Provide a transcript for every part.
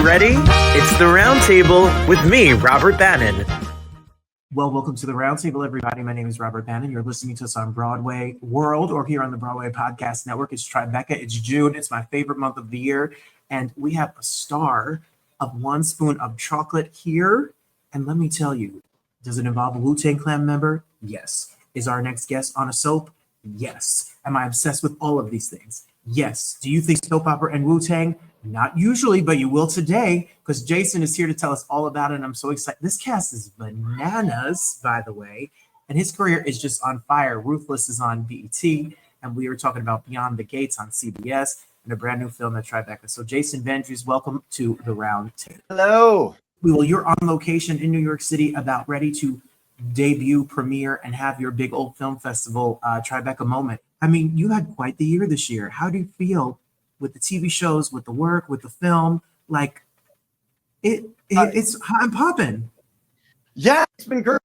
ready? It's the Roundtable with me, Robert Bannon. Well, welcome to the Roundtable, everybody. My name is Robert Bannon. You're listening to us on Broadway World or here on the Broadway Podcast Network. It's Tribeca. It's June. It's my favorite month of the year. And we have a star of One Spoon of Chocolate here. And let me tell you, does it involve a Wu-Tang Clan member? Yes. Is our next guest on a soap? Yes. Am I obsessed with all of these things? Yes. Do you think soap opera and Wu-Tang? Not usually, but you will today, because Jason is here to tell us all about it. And I'm so excited. This cast is bananas, by the way, and his career is just on fire. Ruthless is on BET, and we were talking about Beyond the Gates on CBS and a brand new film at Tribeca. So Jason Vendryes, welcome to the Roundtable. Hello. Well, you're on location in New York City, about ready to debut, premiere, and have your big old film festival Tribeca moment. I mean, you had quite the year this year. How do you feel with the TV shows, with the work, with the film? Like, it's I'm popping. Yeah, it's been great.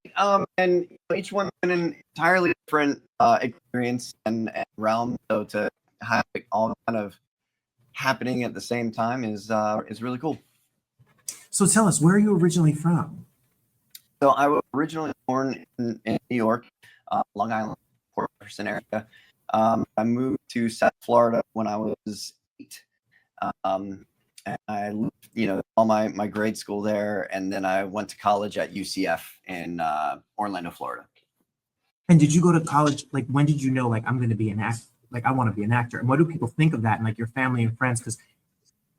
And each one's been an entirely different experience and realm. So to have it all kind of happening at the same time is really cool. So tell us, where are you originally from? So I was originally born in New York, Long Island, Port Jefferson area. I moved to South Florida when I was 8. And I lived, all my grade school there, and then I went to college at UCF in Orlando, Florida. And did you go to college? Like, when did you know, like, I'm going to be an actor? Like, I want to be an actor. And what do people think of that? And like your family and friends? Because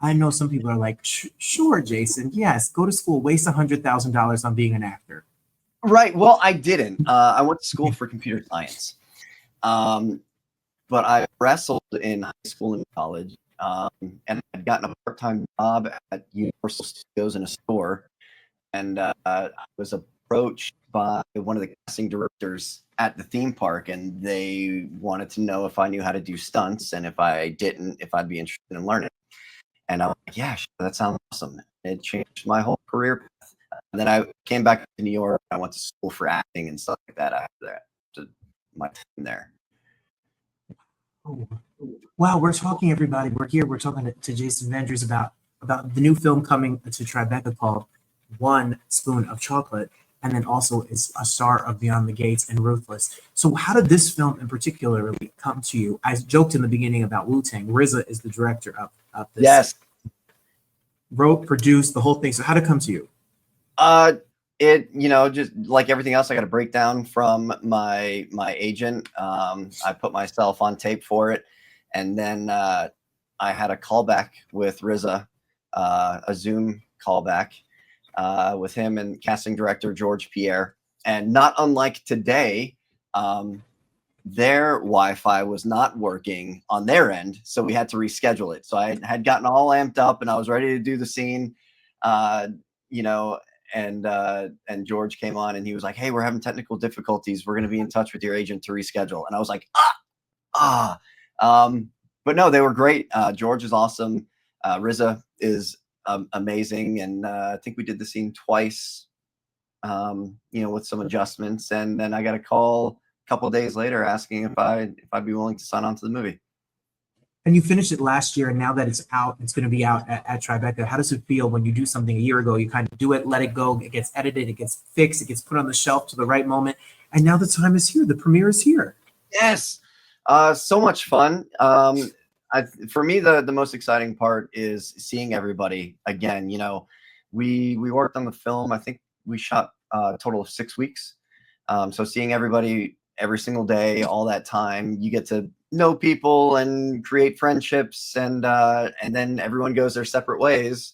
I know some people are like, sure, Jason, yes, go to school, waste $100,000 on being an actor. Right. Well, I didn't. I went to school for computer science, but I wrestled in high school and college. And I'd gotten a part-time job at Universal Studios in a store, and I was approached by one of the casting directors at the theme park, and they wanted to know if I knew how to do stunts, and if I didn't, if I'd be interested in learning. And I was like, yeah, sure, that sounds awesome. It changed my whole career path. And then I came back to New York. I went to school for acting and stuff like that after that, to my time there. Oh. Wow, we're talking, everybody. We're here. We're talking to Jason Vendryes about the new film coming to Tribeca called One Spoon of Chocolate, and then also is a star of Beyond the Gates and Ruthless. So how did this film in particular really come to you? I joked in the beginning about Wu-Tang. RZA is the director of this. Yes. Wrote, produced, the whole thing. So how did it come to you? It, just like everything else, I got a breakdown from my agent. I put myself on tape for it. And then I had a callback with RZA, a Zoom callback with him and casting director George Pierre. And not unlike today, their Wi-Fi was not working on their end, so we had to reschedule it. So I had gotten all amped up and I was ready to do the scene, and George came on and he was like, "Hey, we're having technical difficulties. We're going to be in touch with your agent to reschedule." And I was like, but no, they were great. George is awesome. RZA is amazing. And I think we did the scene twice, with some adjustments. And then I got a call a couple of days later asking if I'd be willing to sign on to the movie. And you finished it last year, and now that it's out, it's going to be out at Tribeca. How does it feel when you do something a year ago? You kind of do it, let it go, it gets edited, it gets fixed, it gets put on the shelf to the right moment, and now the time is here. The premiere is here. Yes, so much fun. For me, the most exciting part is seeing everybody again. We worked on the film. I think we shot a total of 6 weeks. So seeing everybody every single day, all that time, you get to know people and create friendships, and then everyone goes their separate ways,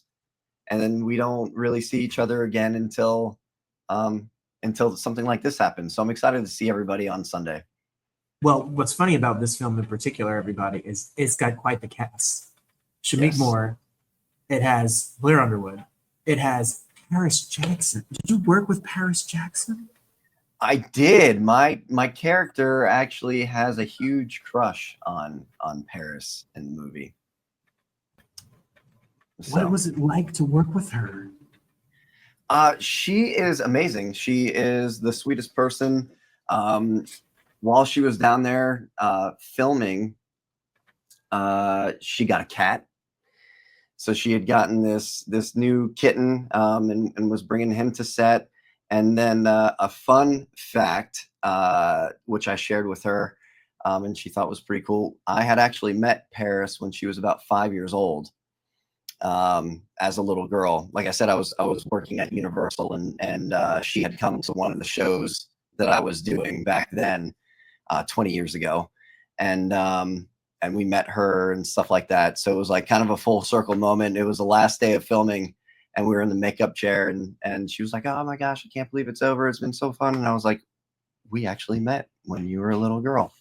and then we don't really see each other again until something like this happens. So I'm excited to see everybody on Sunday. Well, what's funny about this film in particular, everybody, is it's got quite the cast. Shameik Moore, it has Blair Underwood, it has Paris Jackson. Did you work with Paris Jackson? I did. My character actually has a huge crush on Paris in the movie. So, what was it like to work with her? She is amazing. She is the sweetest person. While she was down there filming, she got a cat. So she had gotten this new kitten, and was bringing him to set. And then a fun fact, which I shared with her, and she thought was pretty cool. I had actually met Paris when she was about 5 years old, as a little girl. Like I said, I was working at Universal, and she had come to one of the shows that I was doing back then, 20 years ago, and we met her and stuff like that. So it was like kind of a full circle moment. It was the last day of filming, and we were in the makeup chair, and she was like, "Oh my gosh, I can't believe it's over. It's been so fun." And I was like, "We actually met when you were a little girl."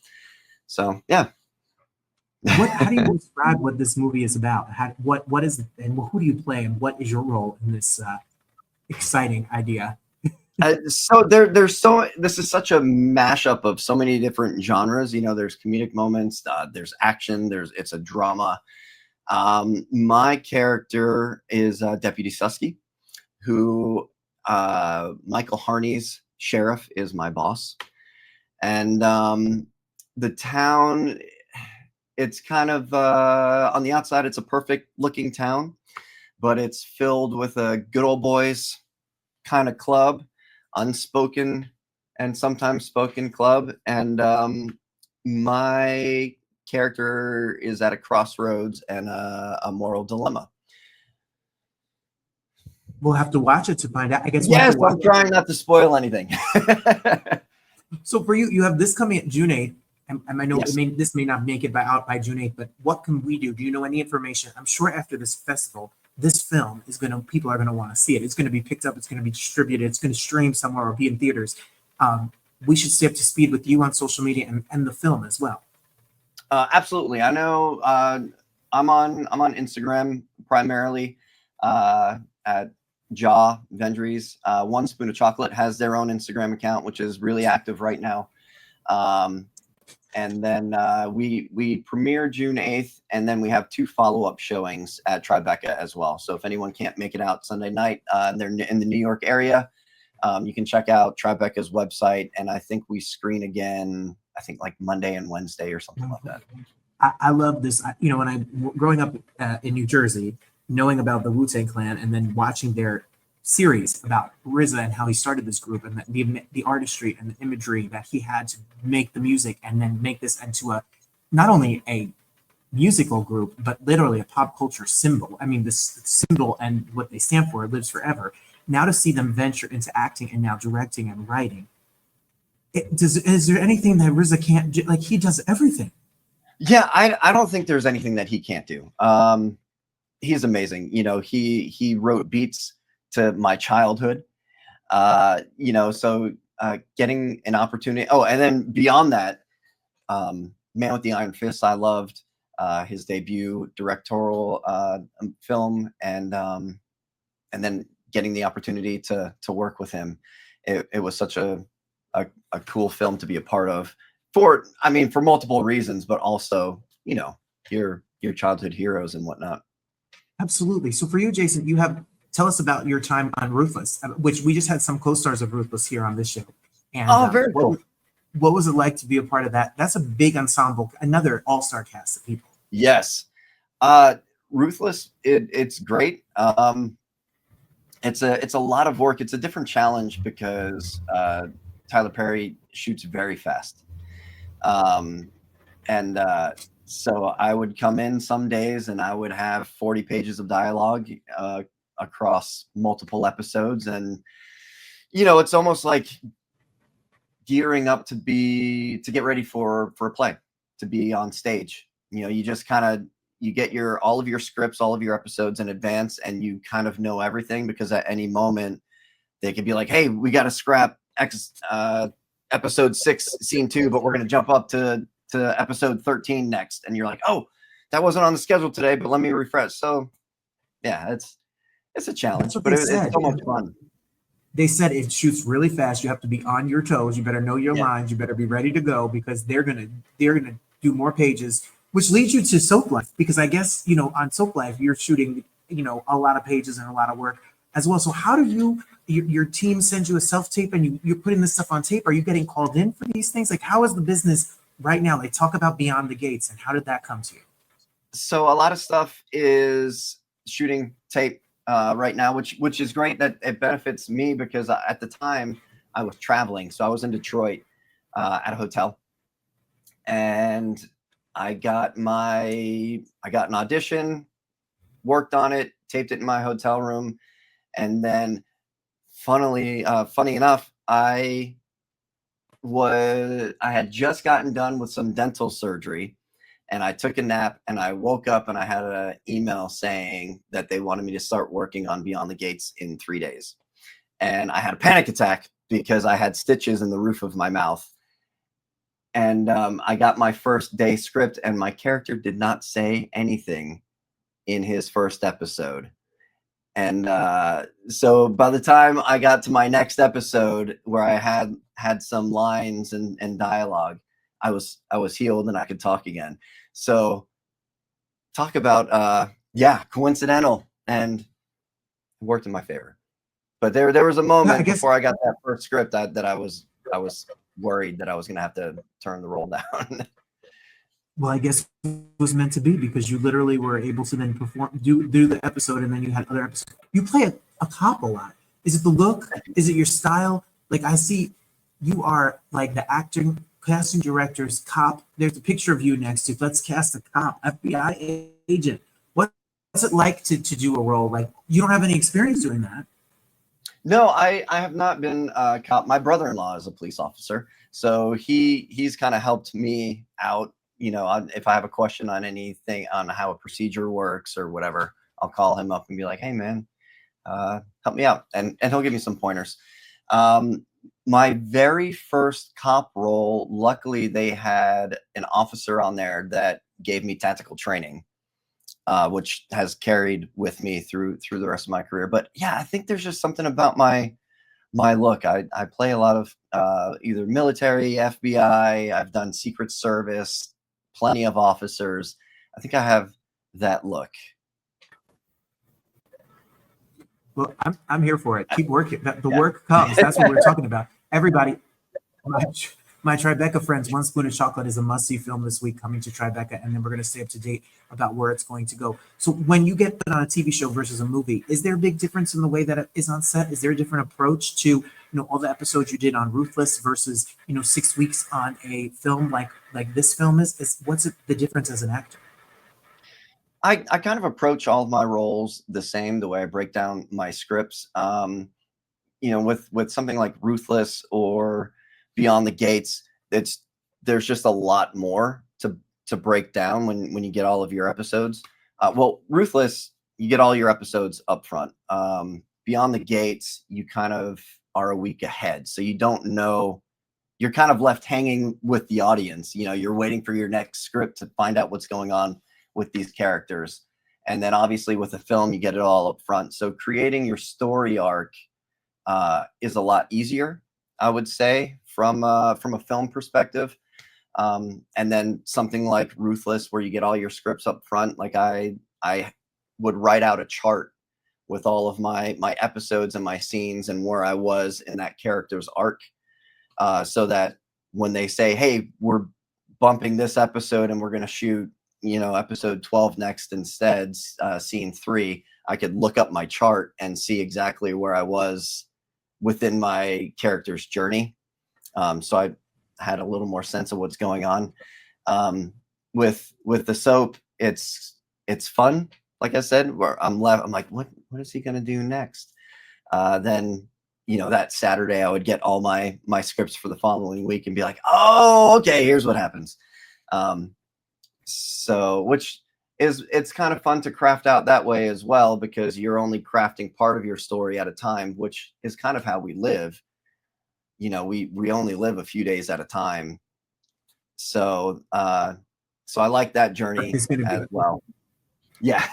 So yeah. How do you describe what this movie is about? What is, and who do you play, and what is your role in this exciting idea? So this is such a mashup of so many different genres. There's comedic moments, there's action, it's a drama. My character is Deputy Susky, who Michael Harney's sheriff is my boss. And the town, it's kind of on the outside, it's a perfect looking town, but it's filled with a good old boys kind of club, unspoken and sometimes spoken club. And my character is at a crossroads and a moral dilemma. We'll have to watch it to find out. I guess. Yes, I'm trying not to spoil anything. So for you, you have this coming at June 8th. And I know Yes. this may not make it out by June 8th, but what can we do? Do you know any information? I'm sure after this festival, this film people are gonna want to see it. It's gonna be picked up, it's gonna be distributed, it's gonna stream somewhere or be in theaters. We should stay up to speed with you on social media and the film as well. Absolutely. I know I'm on Instagram primarily, at Vendryes. One Spoon of Chocolate has their own Instagram account, which is really active right now. And then we premiere June 8th, and then we have 2 follow-up showings at Tribeca as well. So if anyone can't make it out Sunday night, they're in the New York area, you can check out Tribeca's website, and I think we screen again, I think like Monday and Wednesday or something like that. I love this. When I growing up in New Jersey, knowing about the Wu-Tang Clan and then watching their series about RZA and how he started this group and the artistry and the imagery that he had to make the music and then make this into not only a musical group, but literally a pop culture symbol. I mean, this symbol and what they stand for lives forever. Now to see them venture into acting and now directing and writing, is there anything that RZA can't do? Like, he does everything. Yeah, I don't think there's anything that he can't do. He's amazing. He wrote beats to my childhood. So getting an opportunity. Oh, and then beyond that, Man with the Iron Fist, I loved his debut directorial film, and then getting the opportunity to work with him. It was such a cool film to be a part of for multiple reasons, but also, your childhood heroes and whatnot. Absolutely. So for you, Jason, tell us about your time on Ruthless, which we just had some co-stars of Ruthless here on this show. And Very cool. What was it like to be a part of that? That's a big ensemble, another all-star cast of people. Yes. Ruthless, it's great. It's a lot of work. It's a different challenge because Tyler Perry shoots very fast. So I would come in some days and I would have 40 pages of dialogue across multiple episodes. And, it's almost like gearing up to get ready for a play, to be on stage. You just you get all of your scripts, all of your episodes in advance, and you kind of know everything, because at any moment they could be like, "Hey, we got to scrap episode 6, scene 2, but we're going to jump up to episode 13 next." And you're like, "Oh, that wasn't on the schedule today, but let me refresh." So yeah, it's a challenge, but it's so much fun. They said it shoots really fast. You have to be on your toes. You better know your lines. You better be ready to go, because they're gonna do more pages, which leads you to Soap Life, because I guess on Soap Life you're shooting a lot of pages and a lot of work as well. So how do your team send you a self-tape and you're putting this stuff on tape? Are you getting called in for these things? Like, how is the business right now? Like, talk about Beyond the Gates, and how did that come to you? So a lot of stuff is shooting tape right now, which is great. That it benefits me because at the time I was traveling, so I was in Detroit at a hotel, and I got an audition, worked on it, taped it in my hotel room, and then funny enough, I had just gotten done with some dental surgery, and I took a nap, and I woke up and I had an email saying that they wanted me to start working on Beyond the Gates in 3 days. And I had a panic attack because I had stitches in the roof of my mouth. And I got my first day script, and my character did not say anything in his first episode. And so by the time I got to my next episode, where I had some lines and dialogue, I was healed and I could talk again. So talk about coincidental, and it worked in my favor. But there was a moment before I got that first script that I was worried that I was going to have to turn the role down. Well, I guess it was meant to be, because you literally were able to then do the episode, and then you had other episodes. You play a cop a lot. Is it the look? Is it your style? Like, I see you are like the acting, casting director's cop. There's a picture of you next to, let's cast a cop, FBI agent. What's it like to do a role? Like, you don't have any experience doing that. No, I have not been a cop. My brother-in-law is a police officer, so he's kind of helped me out. You know, if I have a question on anything, on how a procedure works or whatever, I'll call him up and be like, "Hey, man, help me out," and he'll give me some pointers. My very first cop role, luckily, they had an officer on there that gave me tactical training, which has carried with me through the rest of my career. But yeah, I think there's just something about my look. I play a lot of either military, FBI. I've done Secret Service, plenty of officers. I think I have that look. Well, I'm here for it. Keep working. The work comes. That's what we're talking about. Everybody, my Tribeca friends, One Spoon of Chocolate is a must-see film this week, coming to Tribeca, and then we're going to stay up to date about where it's going to go. So when you get put on a TV show versus a movie, is there a big difference in the way that it is on set? Is there a different approach to, all the episodes you did on Ruthless versus 6 weeks on a film like this film is? What's the difference as an actor? I kind of approach all of my roles the same, the way I break down my scripts. With something like Ruthless or Beyond the Gates, there's just a lot more to break down when you get all of your episodes. Ruthless, you get all your episodes up front. Beyond the Gates, you kind of are a week ahead, so you don't know. You're kind of left hanging with the audience. You're waiting for your next script to find out what's going on with these characters. And then obviously with a film, you get it all up front. So creating your story arc is a lot easier, I would say, from a film perspective. And then something like Ruthless, where you get all your scripts up front, like I would write out a chart with all of my episodes and my scenes and where I was in that character's arc, so that when they say, hey, we're bumping this episode and we're going to shoot episode 12 next instead, scene 3, I could look up my chart and see exactly where I was within my character's journey. So I had a little more sense of what's going on. With the soap, it's fun. Like I said, where I'm like, what is he going to do next? Then, that Saturday I would get all my scripts for the following week and be like, oh, okay, here's what happens. So it's kind of fun to craft out that way as well, because you're only crafting part of your story at a time, which is kind of how we live. We only live a few days at a time. So I like that journey as well. Yeah.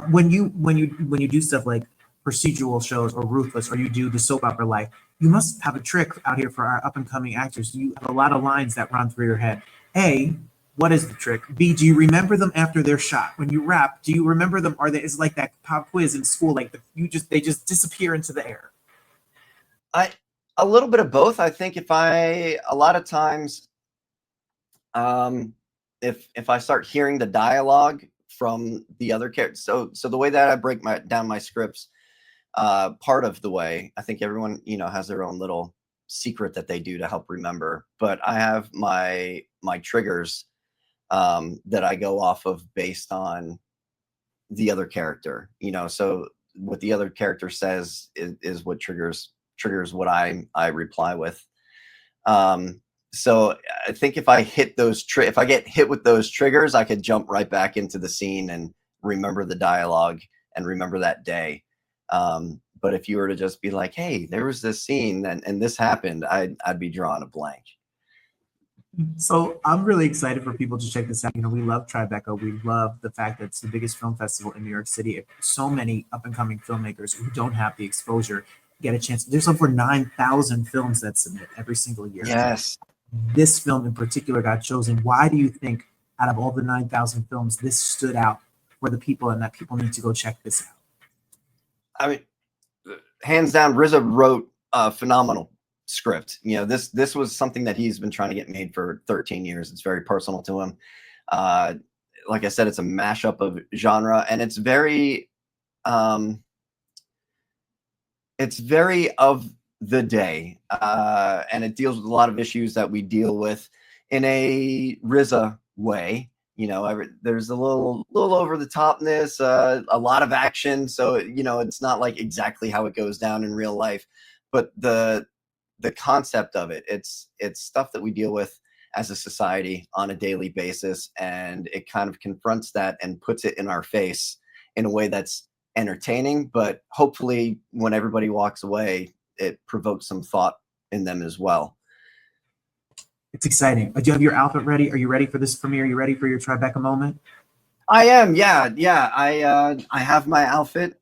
When you do stuff like procedural shows or Ruthless, or you do the soap opera life, you must have a trick out here for our up and coming actors. You have a lot of lines that run through your head. A, what is the trick? B, do you remember them after they're shot? When you rap, do you remember them? Or is it like that pop quiz in school, like they just disappear into the air? A little bit of both. I think a lot of times, if I start hearing the dialogue from the other characters. So the way that I break down my scripts, part of the way, I think everyone, has their own little secret that they do to help remember. But I have my triggers that I go off of based on the other character. So what the other character says is what triggers what I reply with. So I think if I hit if I get hit with those triggers, I could jump right back into the scene and remember the dialogue and remember that day. But if you were to just be like, hey, there was this scene and this happened, I'd be drawing a blank. So I'm really excited for people to check this out. We love Tribeca. We love the fact that it's the biggest film festival in New York City. So many up and coming filmmakers who don't have the exposure get a chance. There's over 9,000 films that submit every single year. Yes. This film in particular got chosen. Why do you think out of all the 9,000 films, this stood out for the people and that people need to go check this out? I mean, hands down, RZA wrote a phenomenal script. This was something that he's been trying to get made for 13 years. It's very personal to him. Like I said, it's a mashup of genre, and it's very of the day, and it deals with a lot of issues that we deal with in a RZA way. There's a little over the topness, a lot of action. So, it's not like exactly how it goes down in real life, but the concept of it, it's stuff that we deal with as a society on a daily basis. And it kind of confronts that and puts it in our face in a way that's entertaining, but hopefully when everybody walks away, it provokes some thought in them as well. It's exciting. Do you have your outfit ready? Are you ready for this premiere? Are you ready for your Tribeca moment? I am. Yeah. I have my outfit.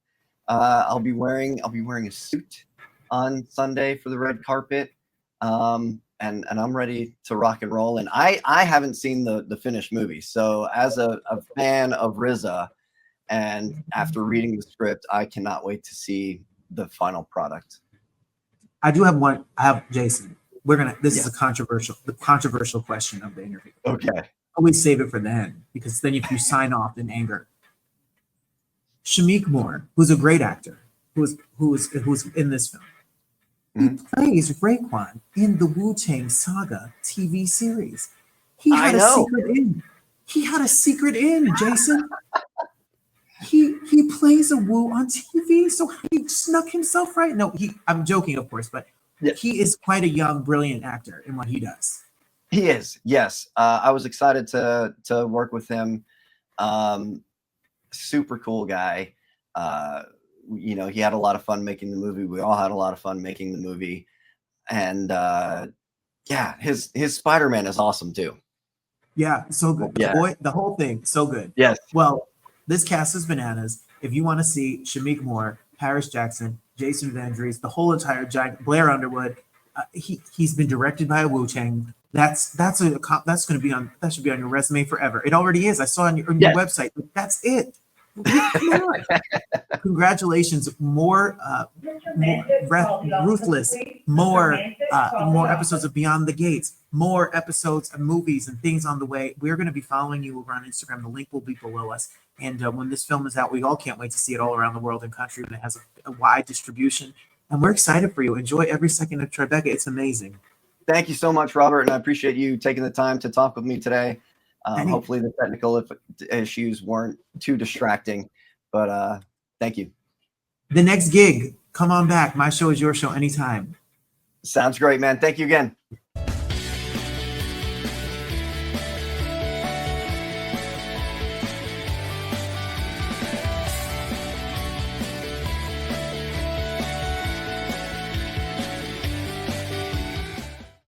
I'll be wearing a suit on Sunday for the red carpet. And I'm ready to rock and roll. And I haven't seen the finished movie. So as a fan of RZA, and after reading the script, I cannot wait to see the final product. I do have one. I have Jason. This is the controversial question of the interview. Okay. Always save it for the end, because then if you sign off in anger. Shameik Moore, who's a great actor, who's in this film, he plays Raekwon in the Wu-Tang Saga TV series. He had a secret in, Jason. He plays a Wu on TV, so he snuck himself right. No, I'm joking, of course, but he is quite a young, brilliant actor in what he does. He is, yes. I was excited to work with him. Super cool guy. He had a lot of fun making the movie. We all had a lot of fun making the movie. And his Spider-Man is awesome too. Yeah, so good. Yeah. The whole thing, so good. Yes. Well, this cast is bananas. If you want to see Shameik Moore, Paris Jackson, Jason Vendryes, the whole entire giant, Blair Underwood, he's been directed by a Wu-Tang. That should be on your resume forever. It already is. I saw on your website. That's it. Come on. Congratulations. More Ruthless, more episodes of Beyond the Gates, more episodes of movies and things on the way. We're going to be following you over on Instagram. The link will be below us. And when this film is out, we all can't wait to see it all around the world and country. And it has a wide distribution. And we're excited for you. Enjoy every second of Tribeca. It's amazing. Thank you so much, Robert. And I appreciate you taking the time to talk with me today. Hopefully the technical issues weren't too distracting, but thank you. The next gig, come on back. My show is your show anytime. Sounds great, man. Thank you again.